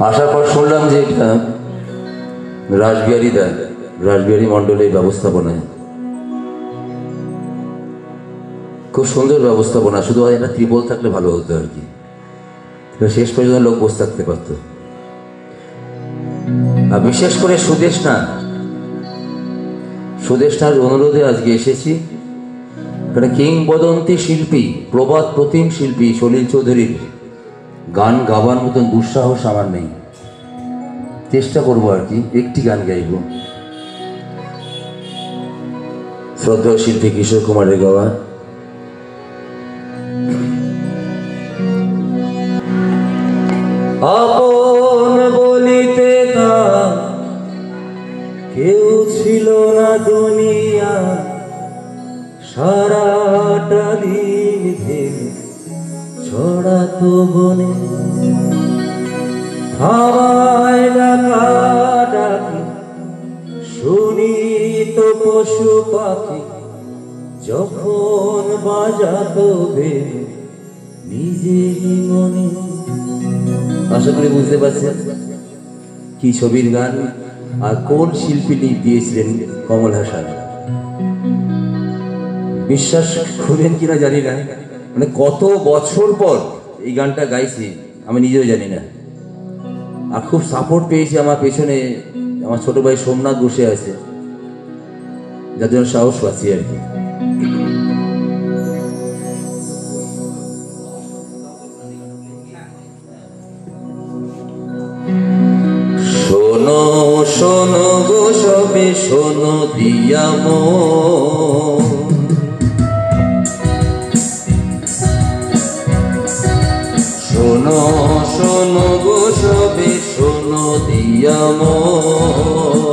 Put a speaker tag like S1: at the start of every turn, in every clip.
S1: আসার পর শুনলাম যে এটা রাসবিহারী মণ্ডলের ব্যবস্থাপনায়, খুব সুন্দর ব্যবস্থাপনা। শুধু একটা ত্রিপল থাকলে ভালো হতো আর কি, শেষ পর্যন্ত লোক বসে থাকতে পারত। আর বিশেষ করে সুদেষ্টার অনুরোধে আজকে এসেছি। এখানে কিংবদন্তি শিল্পী, প্রবাদ প্রতিম শিল্পী সলিল চৌধুরীর গান গাবার মতন দুঃসাহস আমার নেই। চেষ্টা করবো আর কি, একটি গান গাইব। শ্রদ্ধেয় শিল্পী কিশোর কুমারের গাওয়া
S2: আপন বলিতে কেউ ছিল না দুনিয়া, সারাটা দিন থেকে ছড়াতো বনে। হাওয়ায় ডাকাডাকি শুনিত পশু পাখি, যখন বাজাতো বেল নিজেরই মনে।
S1: আশা করি বুঝতে পারছেন কি ছবির গান আর কোন শিল্পী দিয়েছিলেন কমল হাসান। বিশ্বাস করবেন কিনা জানি না, মানে কত বছর পর এই গানটা গাইছি আমি নিজেও জানি না। আর খুব সাপোর্ট পেয়েছি, আমার পেছনে আমার ছোট ভাই সোমনাথ বসে আছে, যার জন্য সাহস পাচ্ছি আর কি। শোনো শোনো গো সবে শোনো দিয়া মন, শোনো শোনো গো সবে শোনো দিয়া মন।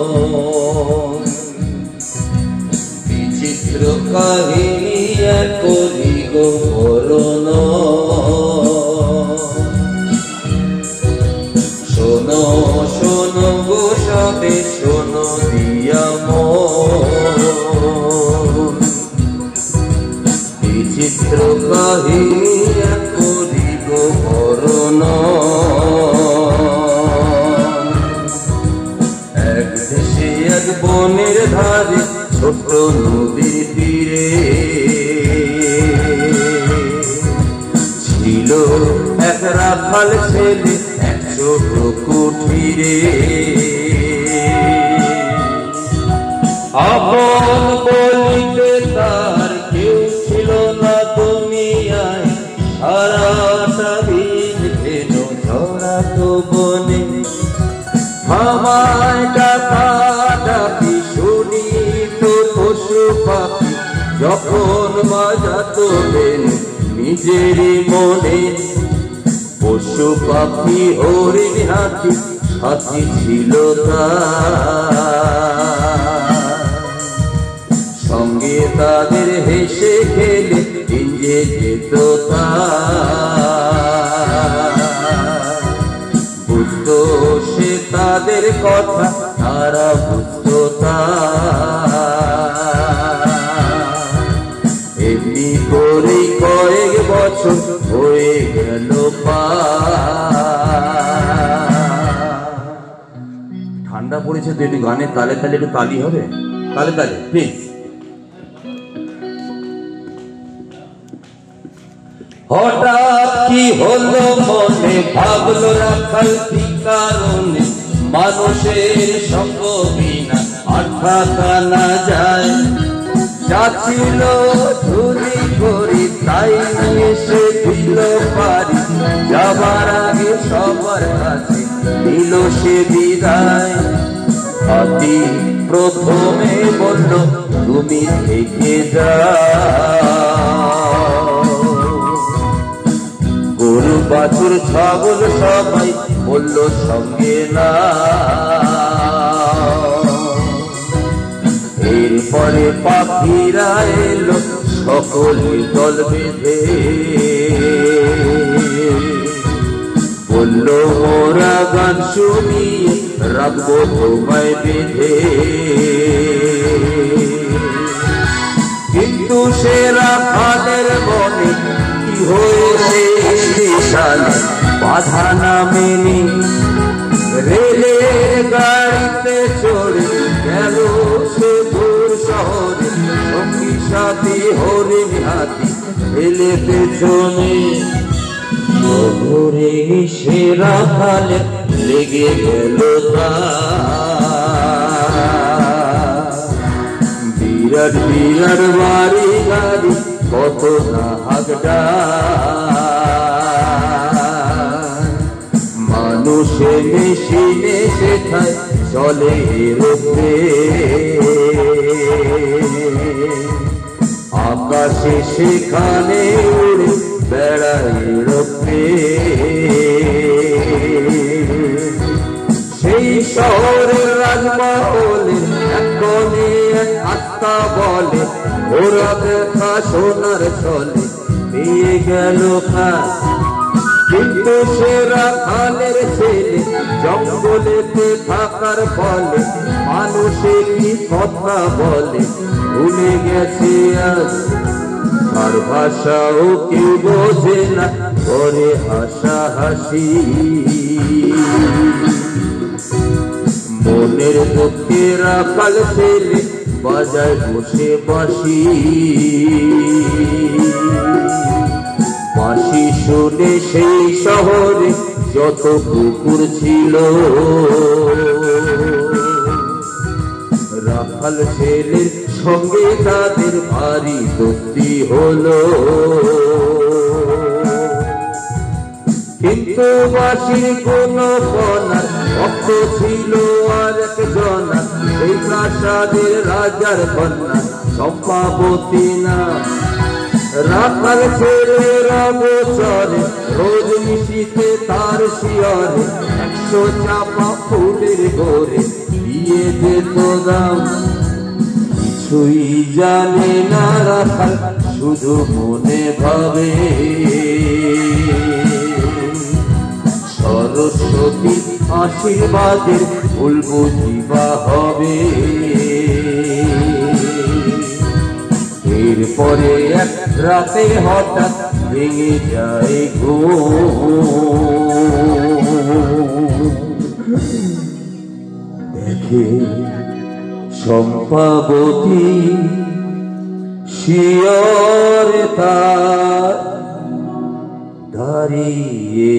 S1: বিচিত্র কাহিনী করি গো বর্ণনা, শোনো শোনো গো সবে শোনো দিয়া মন। বিচিত্র কাহিনী করি গো বর্ণনা। এক দেশে এক বনের ধারে ছোট নদীর তীরে ছিল এক রাখাল ছেলে, এক ছোট কুঠিরে। আপন বলিতে তার কেউ ছিল না দুনিয়ায়, সারাটা দিন যেন ছড়াতো বনে। হাওয়ায় ডাকাডাকি শুনিত পশু পাখি, যখন বাজাতো বেল নিজেরই মনে। পশু পাখি হরিণ হাতি সাথী ছিল তার, সঙ্গে তাদের হেসে খেলে ভিজে যেত তার। বুঝতো সে তাদের কথা, তারা বুঝতো তার। এমনি করেই কয়েক বছর হয়ে গেল ঠান্ডা পড়েছে তো একটু গানের তালে তালে একটু তালি হবে, তালে তালে প্লিজ। হঠাৎ কি হলো মনে, ভাবলো রাখাল কি কারণে, মানুষের সঙ্গ বিনা আর থাকা না যায়। যাচ্ছিল চুরি করি তাই এসে দিল পারি, যাবার আগে সবার কাছে দিল সে বিদায়। হাতি প্রথমে বলল তুমি থেকে যাও, গরু বাছুর ছাগল সবাই বলল সঙ্গে না। এরপরে পাখিরা এলো সকলে দল বেঁধে, বলল মোরা গান শুনিয়ে রাখবো তোমায় বেঁধে। কিন্তু সে রাখালের মনে কি হয়েছে, বাধা না মেনে পেছনে শহরে সে রাখাল লেগে গেল বিরাট বিরাট বাড়ি গাড়ি কত না হাগডা মানুষে মেশিনে সেথায় চলে রোপে আকাশে সেখানে উড়ে বেড়ায় রোপে সেই শহরের রাজমহলে এক কোণে এক আত্মা বলে ওরা দেখা সোনার ছলে পেয়ে গেল কাজ কিন্তু সে রাখালের ছেলে জঙ্গলেতে থাকার ফলে মানুষে কি কথা বলে ভুলে গেছে আজ আর ভাষাও কেউ বোঝে না করে হাসা হাসি মনের দুঃখে রাখাল ছেলে বাজায় বসে বাঁশি বাঁশি শুনে সেই শহরে যত কুকুর ছিল রাখাল ছেলের সঙ্গে তাদের ভারী দোস্তি হলো কিন্তু বাঁশির কোন কণা ভক্ত ছিল আর একজনা সেই প্রাসাদের রাজার কন্যা চম্পাবতী না রাখাল ছেলের অগোচরে রোজ মিশিতে তার শিয়রে 100 চাপা ফুলের গোরে দিয়ে যেত দাম কিছুই জানে না রাখাল শুধু মনে ভাবে সরস্বতী আশীর্বাদের ভুল বুঝিবা হবে এরপরে এক রাতে হঠাৎ ভেঙে যায় দেখে চম্পাবতী শিয়রে তার দাঁড়িয়ে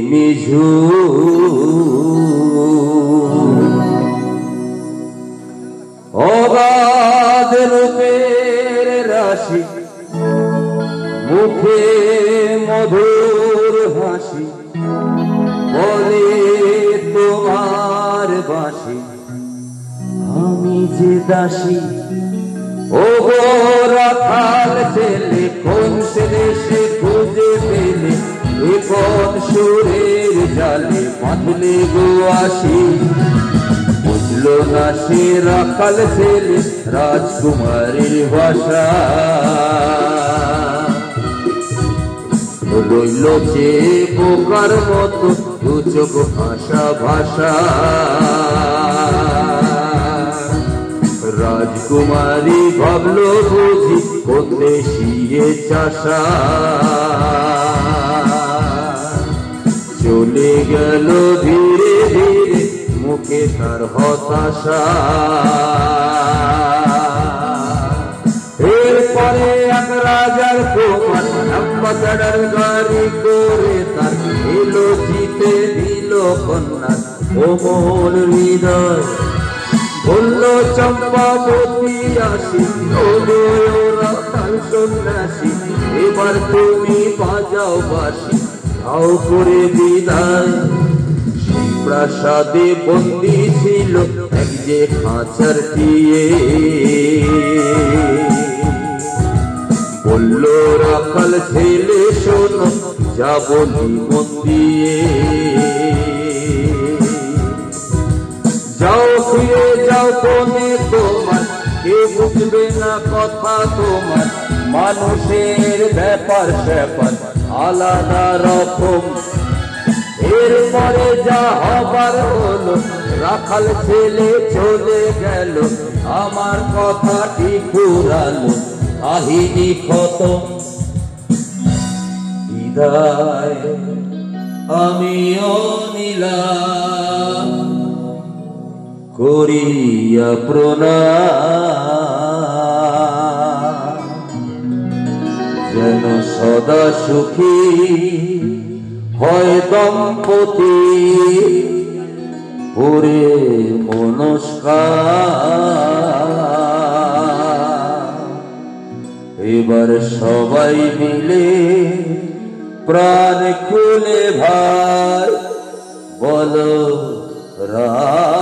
S1: অবাধ রূপের রাশি মুখে মধুর হাসি বলে তোমার বাঁশি আমি যে দাসী ও গো রাখাল ছেলে কোন ছেলে সে খুঁজে পেলে এ কোন সুরের জালে বাঁধলে গো আসি বুঝলো না সে রাখাল ছেলে রাজকুমারীর ভাষা রইল যে বোকার মতো দু চোখ ভাষা ভাষা রাজকুমারী ভাবলো বুঝি কোথে শিয়ে চাষা চলে গেল ধীরে ধীরে মুখে তার হতাশা এরপরে এক রাজার কুমার আম্বাসাডার গাড়ি করে তার এলো জিতে দিল কন্যা কোমল হৃদয় বলল চম্পাবতী আসি ওরা তার সন্ন্যাসী এবার তুমি বাজাও বাসি তাও করে বিদায় সেই প্রাসাদে বন্দি ছিল এক যে খাঁচার টিয়ে বলল রাখাল ছেলে শোনো যা বলি মন দিয়ে যাও ফিরে যাও কোনে তোমার কে বুঝবে না কথা তোমার মানুষের ব্যাপার স্যাপার আলাদা রকম এরপরে যা হবার হলো রাখাল ছেলে চলে গেল আমার কথাটি ফুরালো কাহিনী খতম বিদায় আমিও নিলাম করিয়া প্রণাম যেন সদা সুখী হয় দম্পতি পুরে মনস্কার। এবার সবাই মিলে প্রাণ খুলে ভাই বলো রা